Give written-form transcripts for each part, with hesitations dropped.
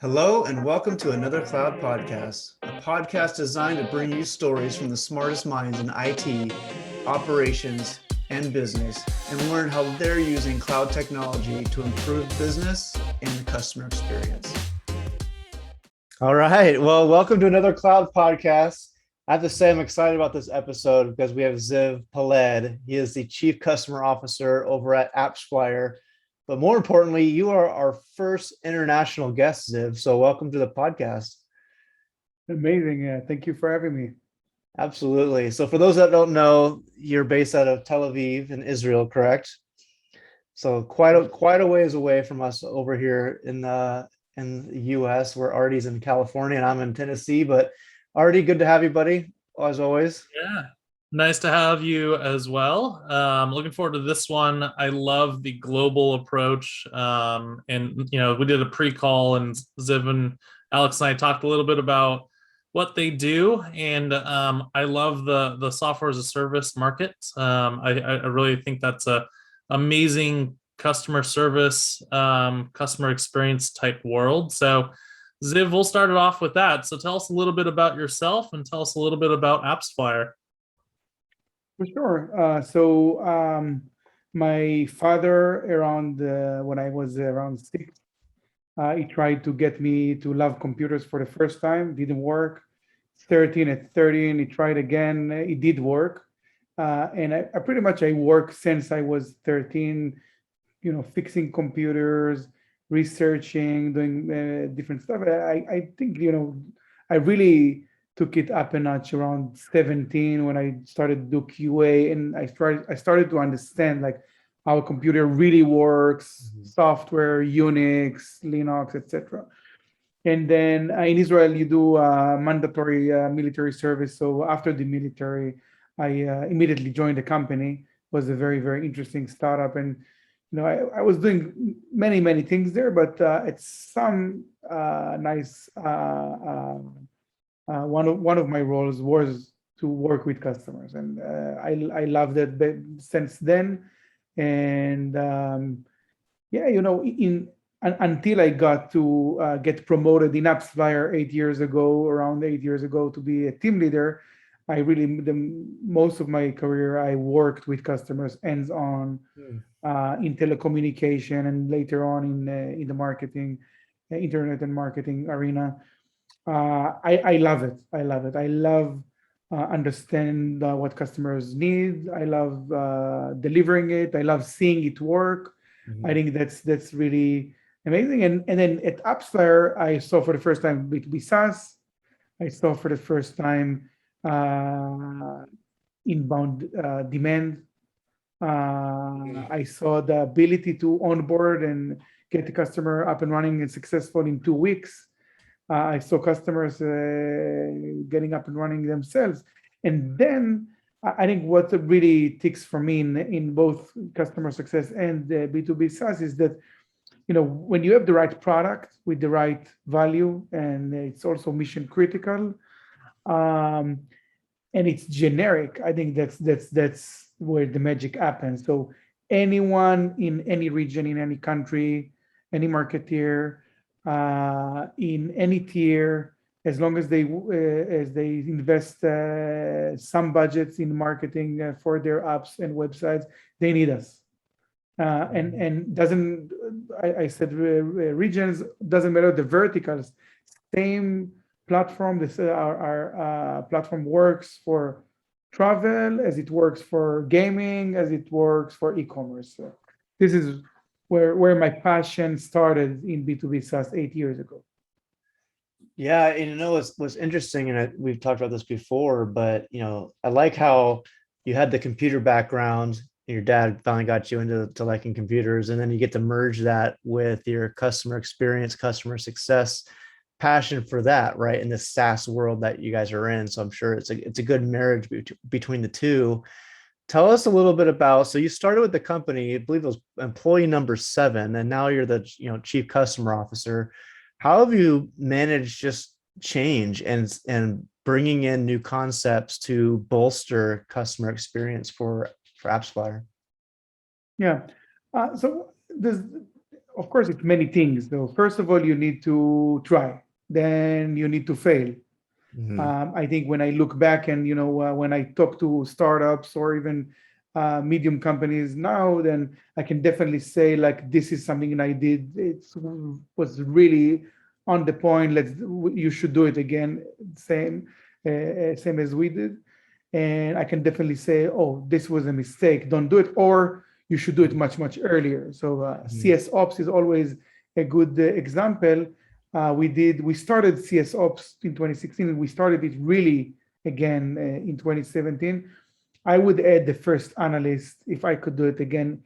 Hello, and welcome to another Cloud Podcast, a podcast designed to bring you stories from the smartest minds in IT, operations, and business, and learn how they're using cloud technology to improve business and the customer experience. All right. Well, welcome to another Cloud Podcast. I have to say I'm excited about this episode because we have Ziv Peled. He is the Chief Customer Officer over at AppsFlyer. But more importantly, you are our first international guest, Ziv. So welcome to the podcast. Amazing. Thank you for having me. Absolutely. So for those that don't know, you're based out of Tel Aviv in Israel, correct? So quite a ways away from us over here in the US, where Artie's in California and I'm in Tennessee. But Artie, good to have you, buddy, as always. Yeah, nice to have you as well. Looking forward to this one. I love the global approach. And we did a pre-call, and Ziv and Alex and I talked a little bit about what they do, and I love the software as a service market. I really think that's a amazing customer service, customer experience type world. So Ziv, we'll start it off with that. So tell us a little bit about yourself and tell us a little bit about AppsFlyer. For sure. My father, when I was around 6, he tried to get me to love computers for the first time. Didn't work. 13 at 13, he tried again. It did work. And I pretty much work since I was 13, fixing computers, researching, doing different stuff. I think, I really took it up a notch around 17 when I started to do QA, and I started to understand like how a computer really works, software, Unix, Linux, etc. And then in Israel, you do mandatory military service. So after the military, I immediately joined the company. It was a very, very interesting startup, and I was doing many things there, but it's some nice. One of my roles was to work with customers, and I loved it since then. And until I got to get promoted in AppsFlyer around 8 years ago, to be a team leader, most of my career I worked with customers hands-on in telecommunication, and later on in the marketing, internet and marketing arena. I love it. I love understand what customers need. I love delivering it. I love seeing it work. I think that's really amazing. And then at AppsFlyer, I saw for the first time B2B SaaS. I saw for the first time inbound demand. I saw the ability to onboard and get the customer up and running and successful in 2 weeks. I saw customers getting up and running themselves. And then I think what really ticks for me in both customer success and B2B SaaS is that, when you have the right product with the right value, and it's also mission critical, and it's generic, I think that's where the magic happens. So anyone in any region, in any country, any marketeer, in any tier, as long as they invest some budgets in marketing for their apps and websites, they need us. And doesn't I said regions, doesn't matter the verticals. Same platform. Our platform works for travel as it works for gaming, as it works for e-commerce. So this is where my passion started in B2B SaaS 8 years ago. Yeah, and what's interesting, and we've talked about this before, but I like how you had the computer background. Your dad finally got you into liking computers, and then you get to merge that with your customer experience, customer success, passion for that, right? In the SaaS world that you guys are in. So I'm sure it's a good marriage between the two. Tell us a little bit about, so you started with the company, I believe it was employee number 7, and now you're the Chief Customer Officer. How have you managed just change and bringing in new concepts to bolster customer experience for AppsFlyer? Yeah. So there's of course, it's many things. So first of all, you need to try. Then you need to fail. I think when I look back and when I talk to startups or even medium companies now, then I can definitely say like this is something that I did. It was really on the point. You should do it again. Same as we did. And I can definitely say, oh, this was a mistake. Don't do it, or you should do it much earlier. So CS Ops is always a good example. We started CS Ops in 2016, and we started it really again in 2017. I would add the first analyst if I could do it again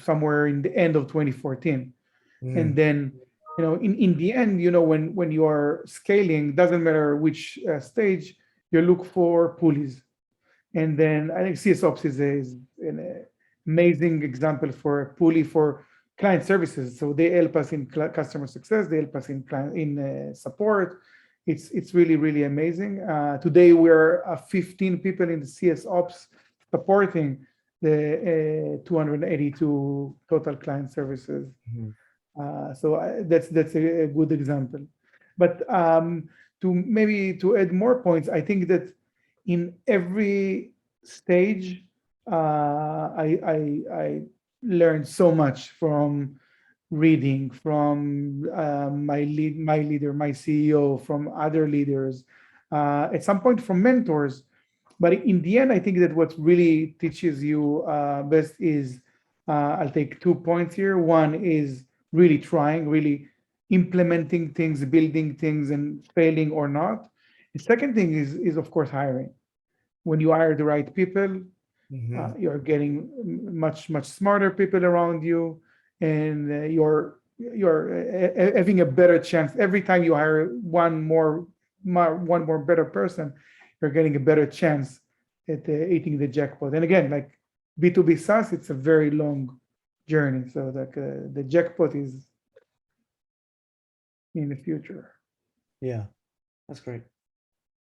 somewhere in the end of 2014. And then, in the end, when you are scaling, doesn't matter which stage, you look for pulleys. And then I think CS Ops is an amazing example for a pulley for client services. So they help us in customer success. They help us in support. It's really amazing. Today we're 15 people in the CS Ops supporting the 282 total client services. So that's a good example. But to add more points, I think that in every stage, I learned so much from reading, from my leader, my CEO, from other leaders, at some point from mentors. But in the end, I think that what really teaches you best is, I'll take 2 points here. One is really trying, really implementing things, building things, and failing or not. The second thing is of course hiring. When you hire the right people, you're getting much smarter people around you, and you're having a better chance every time you hire one more better person. You're getting a better chance at hitting the jackpot. And again, like B2B SaaS, it's a very long journey. So like the jackpot is in the future. Yeah, that's great.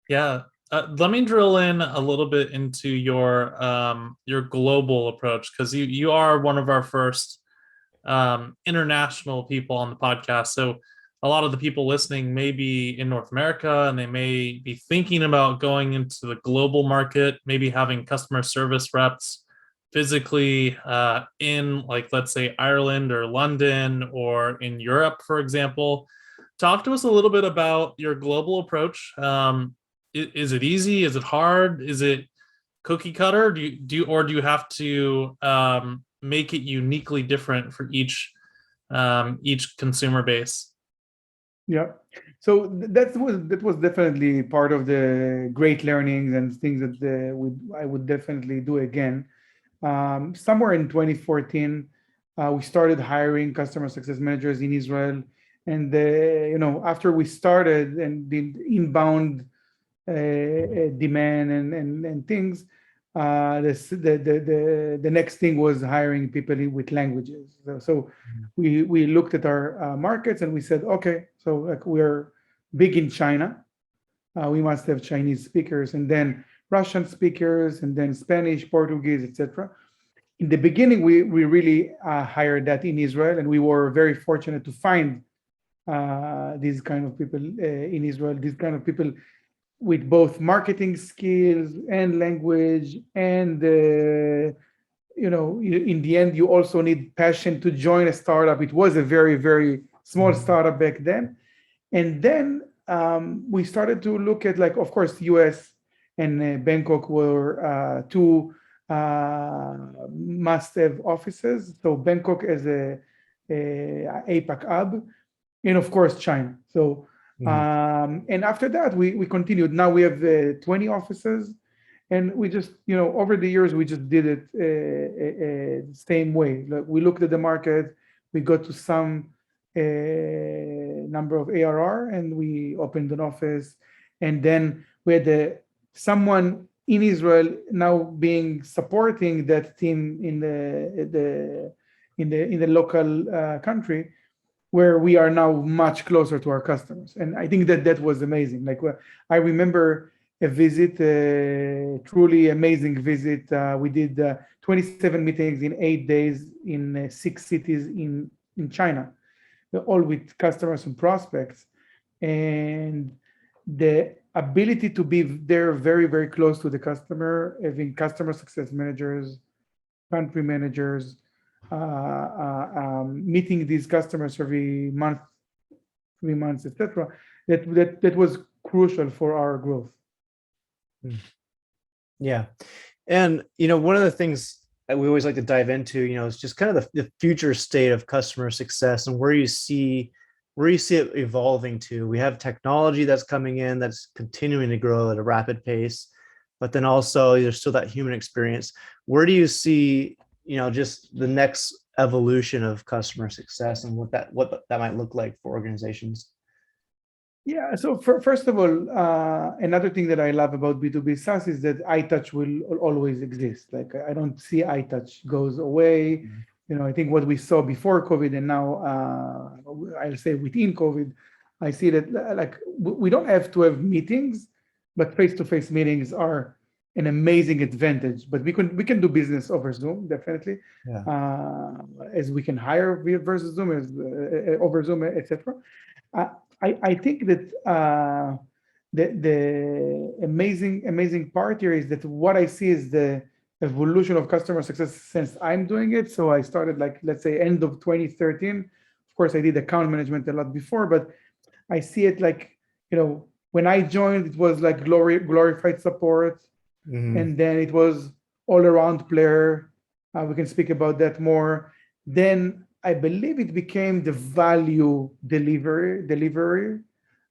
Yeah. Let me drill in a little bit into your global approach, because you are one of our first international people on the podcast. So a lot of the people listening may be in North America, and they may be thinking about going into the global market, maybe having customer service reps physically in, like, let's say Ireland or London or in Europe, for example. Talk to us a little bit about your global approach. Is it easy? Is it hard? Is it cookie cutter? Do you have to make it uniquely different for each consumer base? Yeah. So that was definitely part of the great learnings and things that I would definitely do again. Somewhere in 2014, we started hiring customer success managers in Israel, and after we started and did inbound demand and things, the next thing was hiring people with languages. So we looked at our markets and we said, okay, so like we're big in China, we must have Chinese speakers, and then Russian speakers, and then Spanish, Portuguese, etc. In the beginning, we really hired that in Israel, and we were very fortunate to find these kind of people in Israel, these kind of people with both marketing skills and language, and in the end, you also need passion to join a startup. It was a very small startup back then, and then we started to look at, like, of course, US and Bangkok were two must-have offices. So Bangkok as a APAC hub, and of course China. So and after that we continued. Now we have 20 offices, and we just over the years we just did it same way. Like, we looked at the market, we got to some number of ARR, and we opened an office, and then we had someone in Israel now being supporting that team in the local country, where we are now much closer to our customers. And I think that was amazing. Like, I remember a visit, a truly amazing visit. We did 27 meetings in 8 days in 6 cities in in China, all with customers and prospects. And the ability to be there very, very close to the customer, having customer success managers, country managers, meeting these customers every month, 3 months, etc. That was crucial for our growth. Yeah. And, one of the things that we always like to dive into, is just kind of the future state of customer success and where you see it evolving to. We have technology that's coming in that's continuing to grow at a rapid pace, but then also there's still that human experience. Where do you see, just the next evolution of customer success and what that might look like for organizations? Yeah, so first of all, another thing that I love about B2B SaaS is that iTouch will always exist. Like, I don't see iTouch goes away. I think what we saw before COVID and now, I'll say within COVID, I see that like we don't have to have meetings, but face-to-face meetings are an amazing advantage. But we can do business over Zoom, definitely, as we can hire versus Zoom, over Zoom, etc. I think that the amazing part here is that what I see is the evolution of customer success since I'm doing it. So I started, like, let's say end of 2013. Of course, I did account management a lot before, but I see it like, when I joined, it was like glorified support, and then it was all around player. We can speak about that more. Then I believe it became the value delivery.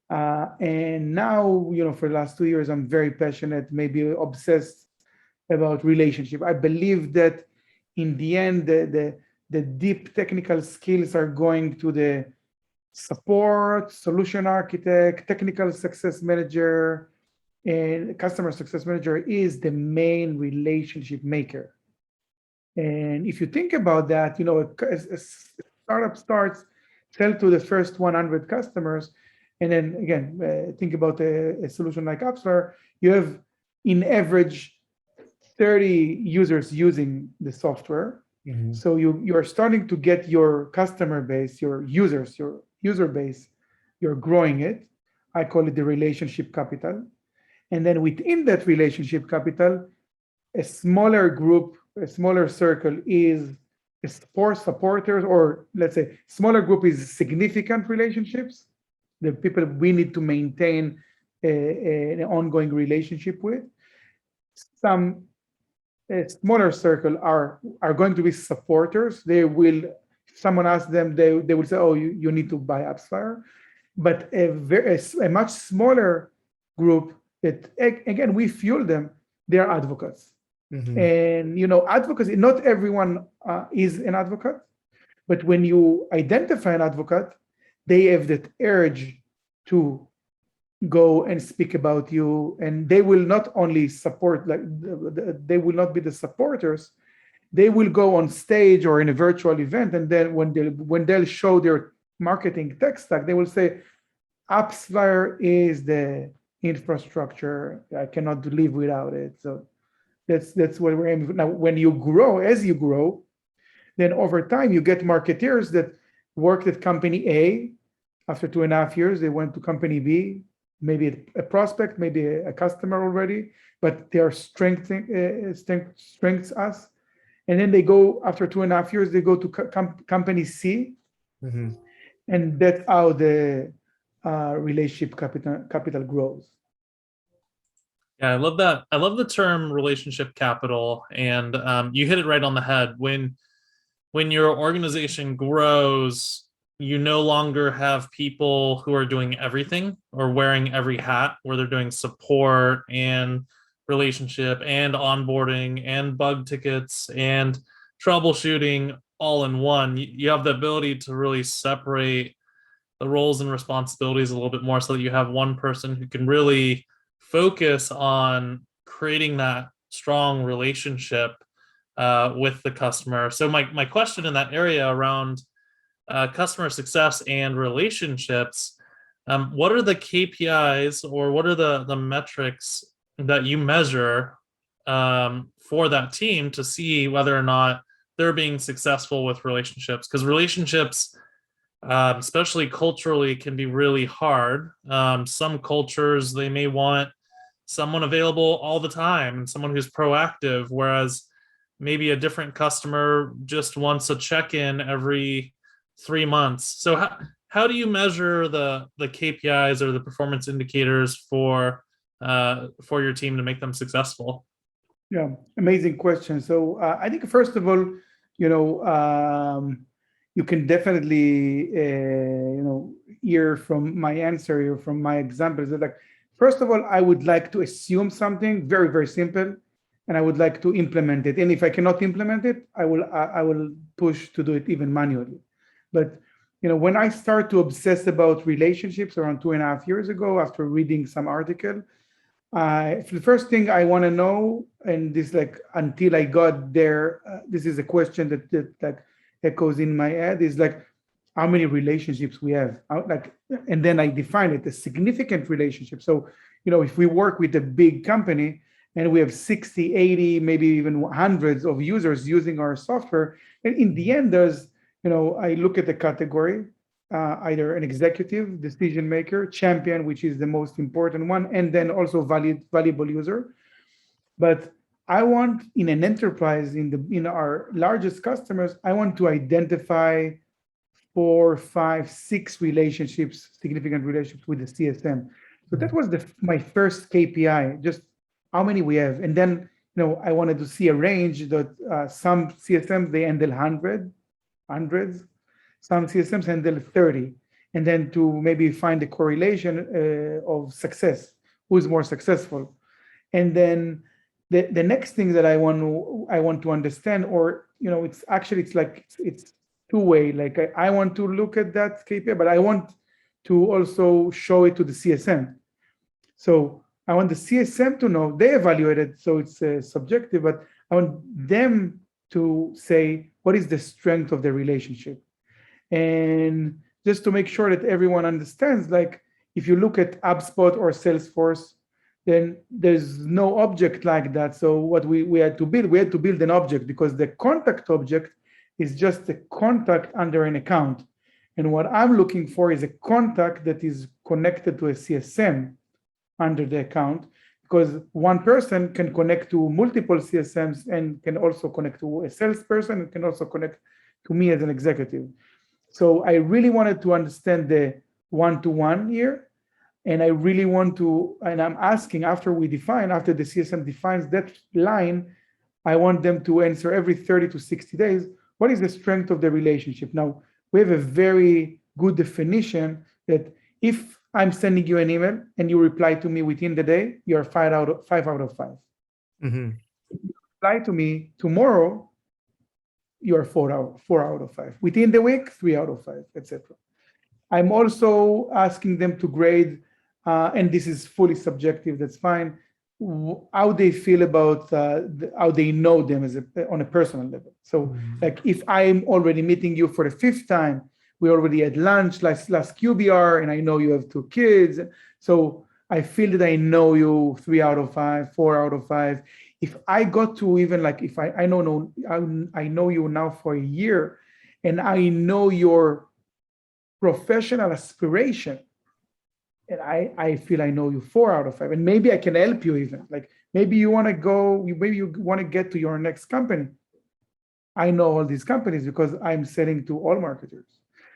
And now, for the last 2 years, I'm very passionate, maybe obsessed about relationship. I believe that in the end, the deep technical skills are going to the support, solution architect, technical success manager, and customer success manager is the main relationship maker. And if you think about that, a startup starts, sell to the first 100 customers, and then again, think about a solution like AppsFlyer, you have in average 30 users using the software. So you are starting to get your customer base, your user base, you're growing it. I call it the relationship capital. And then within that relationship capital, a smaller group, a smaller circle is supporters, or let's say smaller group is significant relationships, the people we need to maintain an ongoing relationship with. Some smaller circle are going to be supporters. If someone asks them, they will say, oh, you need to buy AppsFlyer. But a much smaller group that, again, we fuel them, they are advocates. And advocacy, not everyone is an advocate, but when you identify an advocate, they have that urge to go and speak about you, and they will not only support, like they will not be the supporters, they will go on stage or in a virtual event, and then when they'll show their marketing tech stack, they will say, AppsFlyer is the infrastructure, I cannot live without it. So that's what we're aiming for. Now, when you grow, as you grow, then over time you get marketeers that worked at company A. After 2.5 years, they went to company B, maybe a prospect, maybe a customer already, but they are strengths us. And then they go, after 2.5 years, they go to company C, and that's how the relationship capital grows. Yeah, I love that. I love the term relationship capital, and you hit it right on the head. When your organization grows, you no longer have people who are doing everything or wearing every hat, where they're doing support and relationship and onboarding and bug tickets and troubleshooting all in one. You have the ability to really separate the roles and responsibilities a little bit more, so that you have one person who can really focus on creating that strong relationship with the customer. So my question in that area around customer success and relationships, what are the KPIs, or what are the metrics that you measure for that team to see whether or not they're being successful with relationships, because relationships, especially culturally, can be really hard. Some cultures, they may want someone available all the time and someone who's proactive, whereas maybe a different customer just wants a check-in every 3 months. So how do you measure the KPIs or the performance indicators for your team to make them successful? Yeah, amazing question. So I think first of all, you can definitely hear from my answer or from my examples that, like, first of all, I would like to assume something very, very simple, and I would like to implement it. And if I cannot implement it, I will push to do it even manually. But when I start to obsess about relationships around 2.5 years ago, after reading some article, the first thing I want to know, and this, like, until I got there, this is a question that like echoes in my head, is like, how many relationships we have, and then I define it as significant relationships. So, if we work with a big company and we have 60, 80, maybe even hundreds of users using our software, and in the end, there's, I look at the category, either an executive, decision maker, champion, which is the most important one, and then also valuable user. But I want, in an enterprise, in our largest customers, I want to identify 4, 5, 6 relationships, significant relationships with the CSM. So that was my first KPI, just how many we have. And then, I wanted to see a range that some CSMs, they handle hundreds, some CSMs handle 30, and then to maybe find the correlation of success, who is more successful. And then the next thing that I want to understand, or it's two-way. Like, I want to look at that KPI, but I want to also show it to the CSM. So I want the CSM to know they evaluated, so it's subjective, but I want them to say, what is the strength of the relationship? And just to make sure that everyone understands, like, if you look at HubSpot or Salesforce, then there's no object like that. So what we had to build an object, because the contact object is just a contact under an account. And what I'm looking for is a contact that is connected to a CSM under the account, because one person can connect to multiple CSMs and can also connect to a salesperson and can also connect to me as an executive. So I really wanted to understand the one-to-one here. And I really want to, and I'm asking, after the CSM defines that line, I want them to answer every 30 to 60 days, what is the strength of the relationship? Now, we have a very good definition that if I'm sending you an email and you reply to me within the day, you're 5 out of 5. Mm-hmm. If you reply to me tomorrow, you're 4 out of 5. Within the week, 3 out of 5, etc. I'm also asking them to grade, and this is fully subjective, that's fine, how they feel about how they know them on a personal level. So, like, if I'm already meeting you for the 5th time, we already had lunch last QBR, and I know you have 2 kids, so I feel that I know you 3 out of 5, 4 out of 5. If I got to even, like, if I know you now for a year, and I know your professional aspiration, and I feel I know you 4 out of 5, and maybe I can help you even. Like, maybe you want to get to your next company. I know all these companies because I'm selling to all marketers.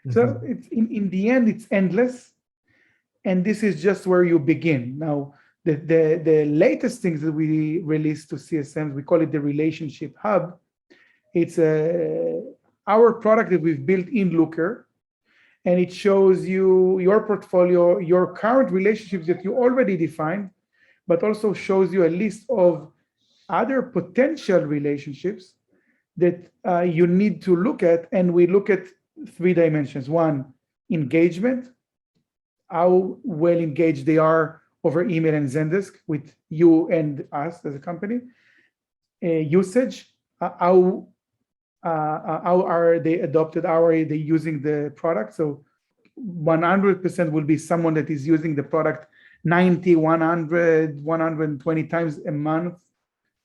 Mm-hmm. So it's in the end, it's endless, and this is just where you begin. Now, the latest things that we released to CSMs, we call it the Relationship Hub. It's our product that we've built in Looker. And it shows you your portfolio, your current relationships that you already defined, but also shows you a list of other potential relationships that you need to look at. And we look at 3 dimensions. 1, engagement, how well engaged they are over email and Zendesk with you and us as a company. Usage, how are they adopted? How are they using the product? So 100% will be someone that is using the product 90, 100, 120 times a month.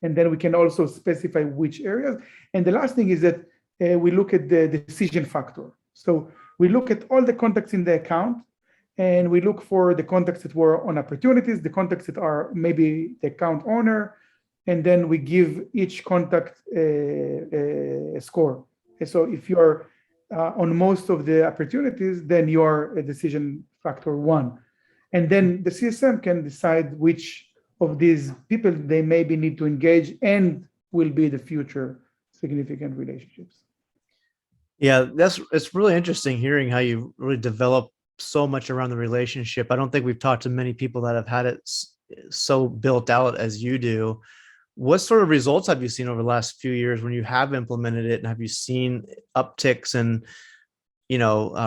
And then we can also specify which areas. And the last thing is that we look at the decision factor. So we look at all the contacts in the account, and we look for the contacts that were on opportunities, the contacts that are maybe the account owner, and then we give each contact a score. So if you're on most of the opportunities, then you're a decision factor 1. And then the CSM can decide which of these people they maybe need to engage and will be the future significant relationships. Yeah, it's really interesting hearing how you really develop so much around the relationship. I don't think we've talked to many people that have had it so built out as you do. What sort of results have you seen over the last few years when you have implemented it, and have you seen upticks in,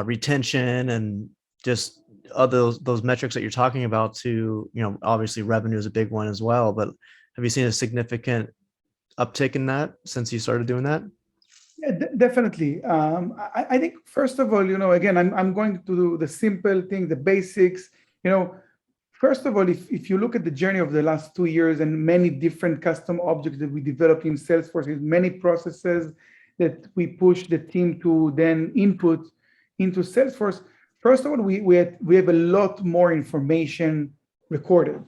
retention and just other those metrics that you're talking about? To, obviously revenue is a big one as well, but have you seen a significant uptick in that since you started doing that? Yeah, definitely. I think first of all, again, I'm going to do the simple thing, the basics. First of all, if you look at the journey of the last 2 years and many different custom objects that we developed in Salesforce, many processes that we push the team to then input into Salesforce. First of all, we have a lot more information recorded.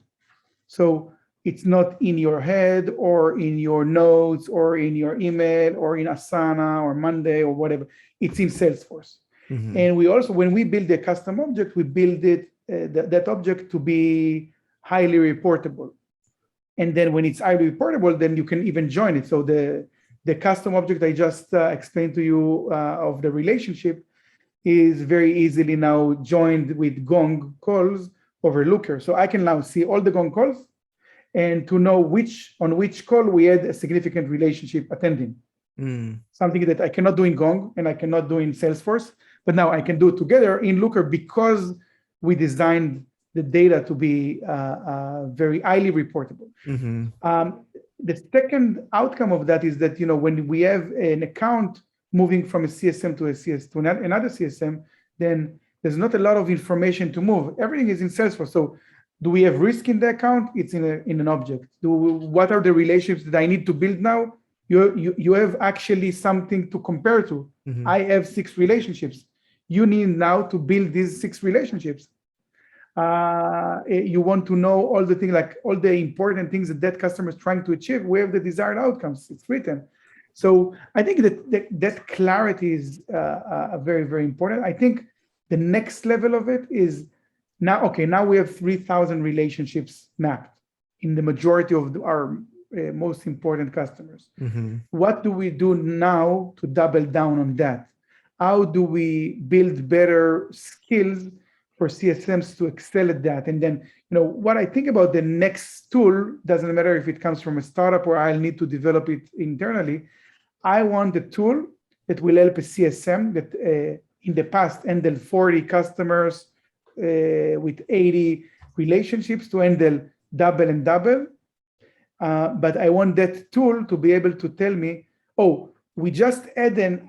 So it's not in your head or in your notes or in your email or in Asana or Monday or whatever. It's in Salesforce. Mm-hmm. And we also, when we build a custom object, we build it, that object to be highly reportable. And then when it's highly reportable, then you can even join it. So the custom object I just explained to you of the relationship is very easily now joined with Gong calls over Looker. So I can now see all the Gong calls and to know on which call we had a significant relationship attending. Something that I cannot do in Gong and I cannot do in Salesforce, but now I can do it together in Looker because we designed the data to be very highly reportable. Mm-hmm. The second outcome of that is that, when we have an account moving from a CSM to another CSM, then there's not a lot of information to move. Everything is in Salesforce. So do we have risk in the account? It's in an object. What are the relationships that I need to build now? You have actually something to compare to. Mm-hmm. I have 6 relationships. You need now to build these 6 relationships. You want to know all the things, like all the important things that customer is trying to achieve. We have the desired outcomes. It's written. So I think that clarity is very, very important. I think the next level of it is now we have 3,000 relationships mapped in the majority of our most important customers. Mm-hmm. What do we do now to double down on that? How do we build better skills for CSMs to excel at that? And then, what I think about the next tool, doesn't matter if it comes from a startup or I'll need to develop it internally. I want a tool that will help a CSM that in the past handled 40 customers with 80 relationships to handle double and double. But I want that tool to be able to tell me, we just had a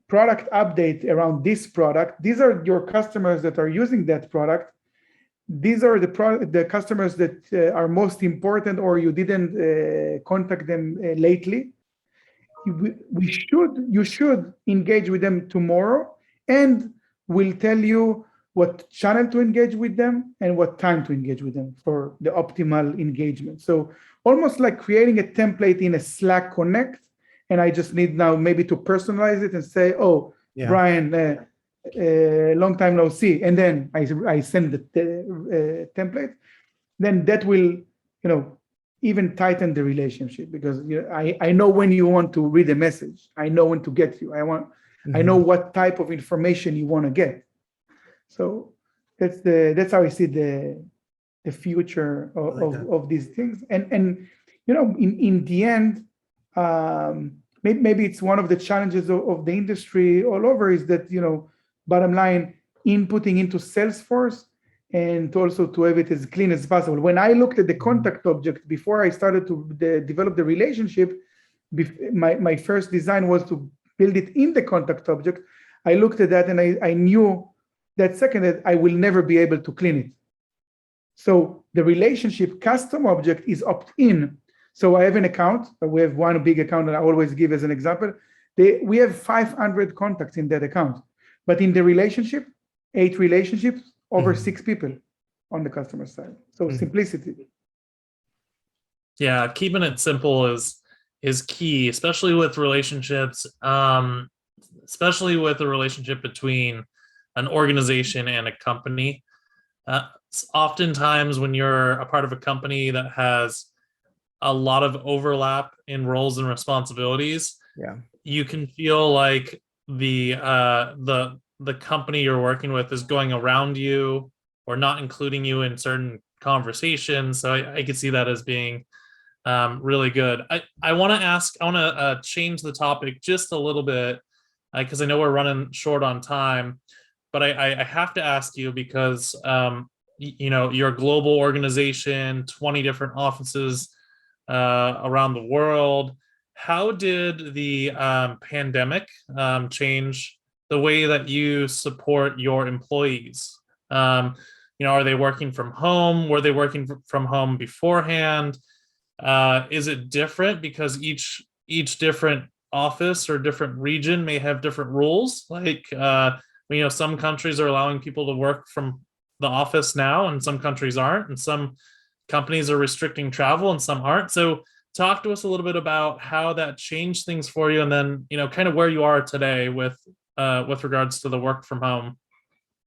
product update around this product. These are your customers that are using that product. These are the customers that are most important, or you didn't contact them lately. You should engage with them tomorrow, and we'll tell you what channel to engage with them and what time to engage with them for the optimal engagement. So almost like creating a template in a Slack Connect, and I just need now maybe to personalize it and say, Brian, long time no see. And then I send the template. Then that will, even tighten the relationship, because I know when you want to read a message. I know when to get you. I know what type of information you want to get. So that's how I see the future of these things. And in the end, maybe it's one of the challenges of the industry all over is that, bottom line, inputting into Salesforce and also to have it as clean as possible. When I looked at the contact object before I started to develop the relationship, my first design was to build it in the contact object. I looked at that and I knew that second that I will never be able to clean it. So the relationship custom object is opt-in. So I have an account. We have one big account that I always give as an example. We have 500 contacts in that account, but in the relationship, 8 relationships, over 6 people on the customer side. So simplicity. Yeah, keeping it simple is key, especially with relationships, especially with a relationship between an organization and a company. Oftentimes, when you're a part of a company that has a lot of overlap in roles and responsibilities, Yeah. you can feel like the company you're working with is going around you or not including you in certain conversations. So I could see that as being really good. I want to change the topic just a little bit because I know we're running short on time, but I have to ask you because you're a global organization, 20 different offices around the world. How did the pandemic change the way that you support your employees? Are they working from home? Were they working from home beforehand? Is it different because each different office or different region may have different rules? Like, some countries are allowing people to work from the office now, and some countries aren't, and some companies are restricting travel, and some aren't. So, talk to us a little bit about how that changed things for you, and then kind of where you are today with regards to the work from home.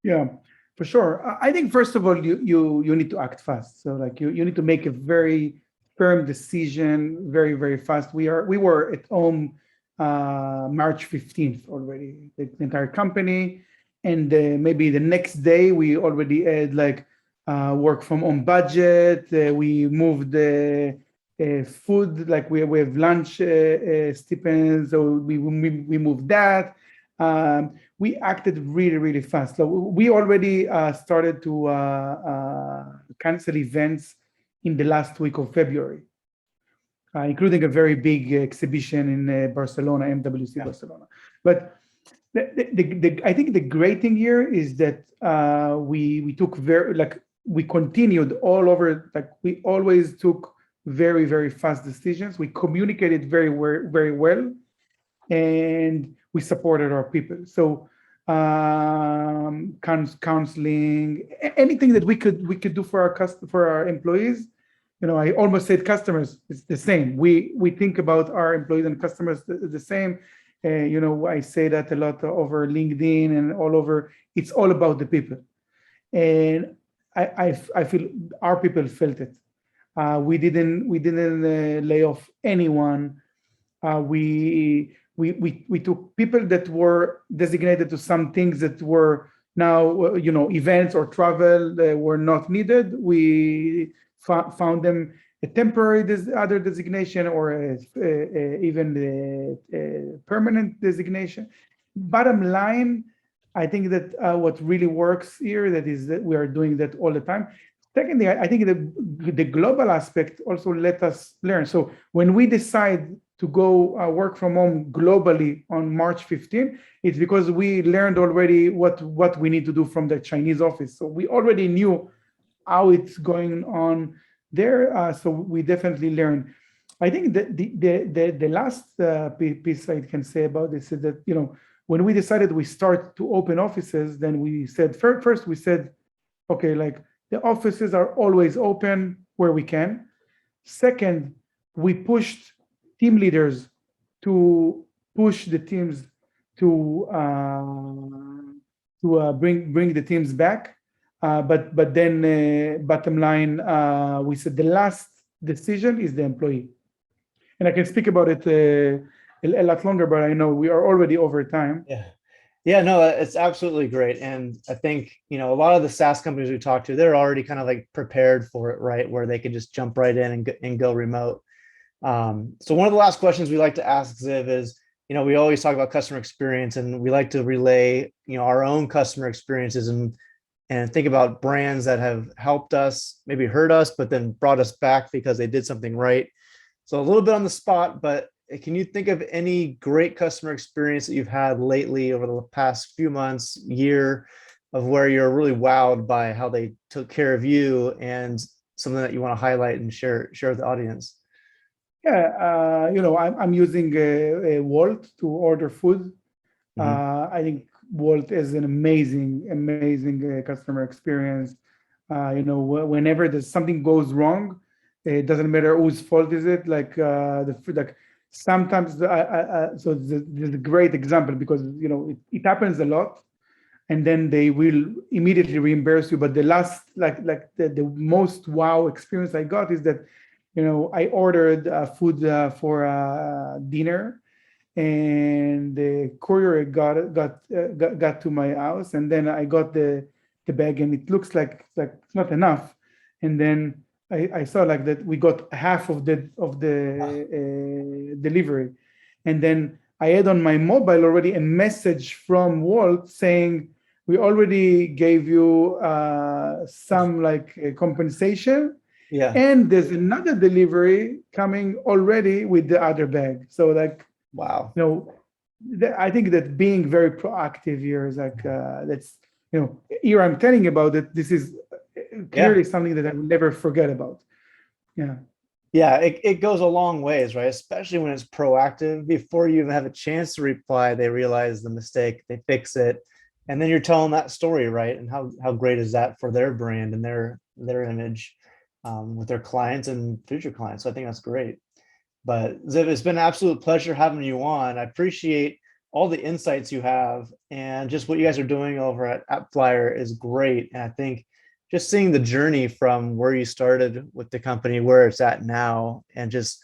Yeah, for sure. I think first of all, you need to act fast. So like you need to make a very firm decision very, very fast. We were at home March 15th already, the entire company. And maybe the next day we already had like work from home budget. We moved the food, like we have lunch stipends, so we moved that. We acted really, really fast. So we already started to cancel events in the last week of February, including a very big exhibition in Barcelona, MWC Barcelona. But I think the great thing here is that we took we continued all over, like we always took very, very fast decisions. We communicated very, very well, and we supported our people. So counseling, anything that we could do for our employees. I almost said customers. It's the same. We think about our employees and customers the same. I say that a lot over LinkedIn and all over. It's all about the people, and I feel our people felt it. We didn't lay off anyone. We took people that were designated to some things that were now events or travel that were not needed. We found them a temporary other designation or even a permanent designation. Bottom line, I think that what really works here, that is that we are doing that all the time. Secondly, I think the global aspect also let us learn. So when we decide to go work from home globally on March 15, it's because we learned already what we need to do from the Chinese office. So we already knew how it's going on there. So we definitely learned. I think that the last piece I can say about this is that, when we decided we start to open offices, then we said, first we said, okay, like the offices are always open where we can. Second, we pushed team leaders to push the teams to bring the teams back. But then bottom line, we said the last decision is the employee. And I can speak about it a lot longer, but I know we are already over time. Yeah, no, it's absolutely great. And I think, a lot of the SaaS companies we talk to, they're already kind of like prepared for it, right? Where they can just jump right in and go remote. So one of the last questions we like to ask Ziv is, we always talk about customer experience, and we like to relay, our own customer experiences and think about brands that have helped us, maybe hurt us, but then brought us back because they did something right. So a little bit on the spot, but can you think of any great customer experience that you've had lately over the past few months, year, of where you're really wowed by how they took care of you, and something that you want to highlight and share with the audience? Yeah, I'm using a Walt to order food. I think Walt is an amazing customer experience. Whenever there's something goes wrong, it doesn't matter whose fault is it. Like the food, like sometimes so there's a great example because it happens a lot, and then they will immediately reimburse you. But the last, like the most wow experience I got is that, I ordered food for dinner, and the courier got to my house, and then I got the bag, and it looks like it's not enough, and then I saw like that we got half of the delivery, and then I had on my mobile already a message from Walt saying we already gave you some like compensation, Yeah. and there's another delivery coming already with the other bag. So like, Wow. I think that being very proactive here is like that's here I'm telling you about it. This is clearly something that I will never forget about. Yeah. Yeah, it goes a long ways, right? Especially when it's proactive. Before you even have a chance to reply, they realize the mistake, they fix it, and then you're telling that story, right? And how great is that for their brand and their image with their clients and future clients? So I think that's great. But Ziv, it's been an absolute pleasure having you on. I appreciate all the insights you have, and just what you guys are doing over at AppsFlyer is great. And I think just seeing the journey from where you started with the company, where it's at now, and just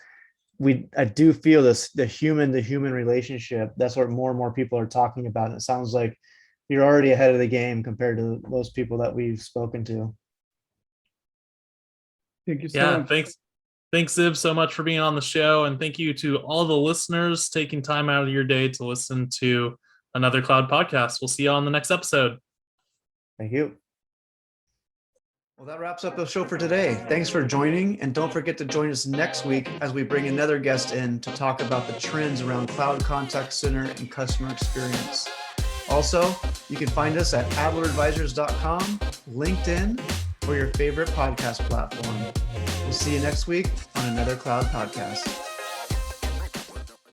I do feel the human to human relationship. That's what more and more people are talking about. And it sounds like you're already ahead of the game compared to most people that we've spoken to. Thank you so much. Thanks, Ziv, so much for being on the show. And thank you to all the listeners taking time out of your day to listen to another Cloud podcast. We'll see you on the next episode. Thank you. Well, that wraps up the show for today. Thanks for joining. And don't forget to join us next week as we bring another guest in to talk about the trends around cloud contact center and customer experience. Also, you can find us at adleradvisors.com, LinkedIn, or your favorite podcast platform. We'll see you next week on another Cloud podcast.